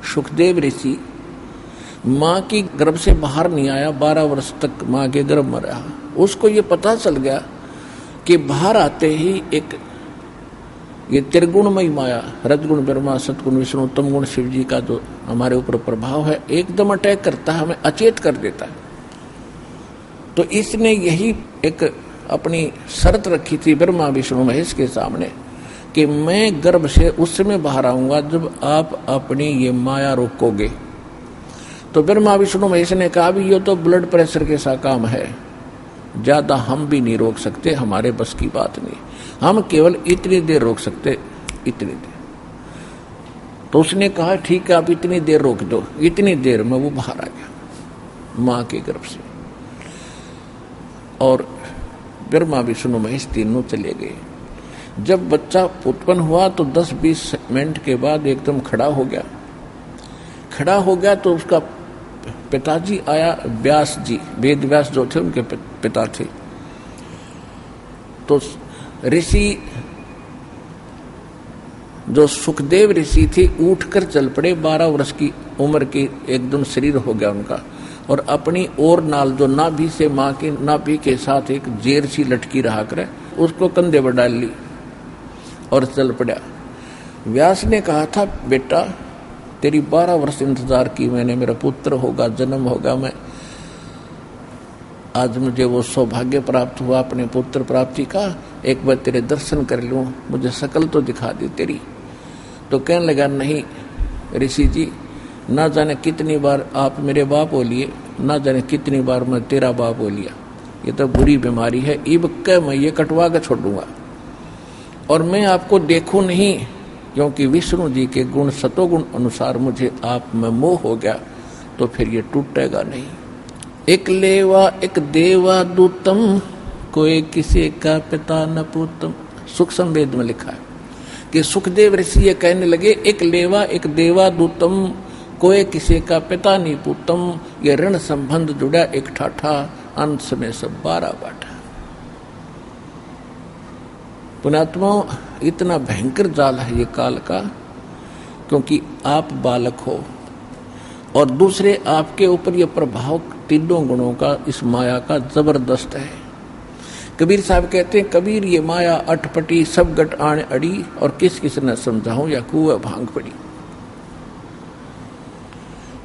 सुखदेव ऋषि माँ की गर्भ से बाहर नहीं आया, 12 वर्ष तक माँ के गर्भ में रहा। उसको ये पता चल गया कि बाहर आते ही एक ये त्रिगुणमयी माया, रजगुण ब्रह्मा, सतगुण विष्णु, तमगुण शिव जी का जो हमारे ऊपर प्रभाव है एकदम अटैक करता है, हमें अचेत कर देता है। तो इसने यही एक अपनी शर्त रखी थी ब्रह्मा विष्णु महेश के सामने कि मैं गर्भ से उस समय बाहर आऊंगा जब आप अपनी ये माया रोकोगे। तो ब्रह्मा विष्णु महेश ने कहा भी ये तो ब्लड प्रेशर के सा काम है, ज्यादा हम भी नहीं रोक सकते, हमारे बस की बात नहीं, हम केवल इतनी देर रोक सकते, इतनी देर। तो उसने कहा ठीक है आप इतनी देर रोक दो। इतनी देर में वो बाहर आ गया मां के गर्भ से, और ब्रह्मा विष्णु महेश तीनों चले गए। जब बच्चा उत्पन्न हुआ तो 10-20 मिनट के बाद एकदम खड़ा हो गया। खड़ा हो गया तो उसका पिताजी आया, व्यास जी, वेद व्यास जो थे उनके पिता थे। तो ऋषि जो सुखदेव ऋषि थे उठकर चल पड़े। 12 वर्ष की उम्र की एकदम शरीर हो गया उनका, और अपनी और नाल जो नाभि से माँ की नाभि के साथ एक जेर सी लटकी रहा करे उसको कंधे पर डाल ली और चल पड़ा। व्यास ने कहा था बेटा तेरी 12 वर्ष इंतजार की मैंने, मेरा पुत्र होगा, जन्म होगा। मैं आज मुझे वो सौभाग्य प्राप्त हुआ अपने पुत्र प्राप्ति का, एक बार तेरे दर्शन कर लूं, मुझे शकल तो दिखा दी तेरी। तो कहने लगा नहीं ऋषि जी, ना जाने कितनी बार आप मेरे बाप हो लिए, ना जाने कितनी बार मैं तेरा बाप हो लिया, ये तो बुरी बीमारी है, इब के मैं ये कटवा के छोड़ूंगा। और मैं आपको देखूं नहीं, क्योंकि विष्णु जी के गुण सतोगुण अनुसार मुझे आप में मोह हो गया, तो फिर ये टूटेगा नहीं। एक लेवा एक देवा दूतम, कोई किसी का पिता न पूतम। सूक्ष्म वेद में लिखा है कि सुखदेव ऋषि ये कहने लगे एक लेवा एक देवा दूतम, कोई किसी का पिता नहीं पूतम। ये ऋण संबंध जुड़ा एक ठाठा, अंश में सब 12 बाटा। पुणात्मा इतना भयंकर जाल है ये काल का, क्योंकि आप बालक हो और दूसरे आपके ऊपर ये प्रभाव तीनों गुणों का, इस माया का जबरदस्त है। कबीर साहब कहते हैं कबीर ये माया अटपटी सब गट आने अड़ी, और किस किस न समझाऊं या कुएं भांग पड़ी।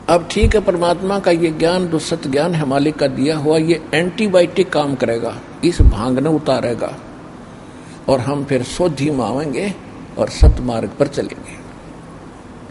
अब ठीक है परमात्मा का ये ज्ञान जो सत ज्ञान है मालिक का दिया हुआ, ये एंटीबायोटिक काम करेगा, इस भांग ने उतारेगा और हम फिर शोधी मावेंगे और सत मार्ग पर चलेंगे।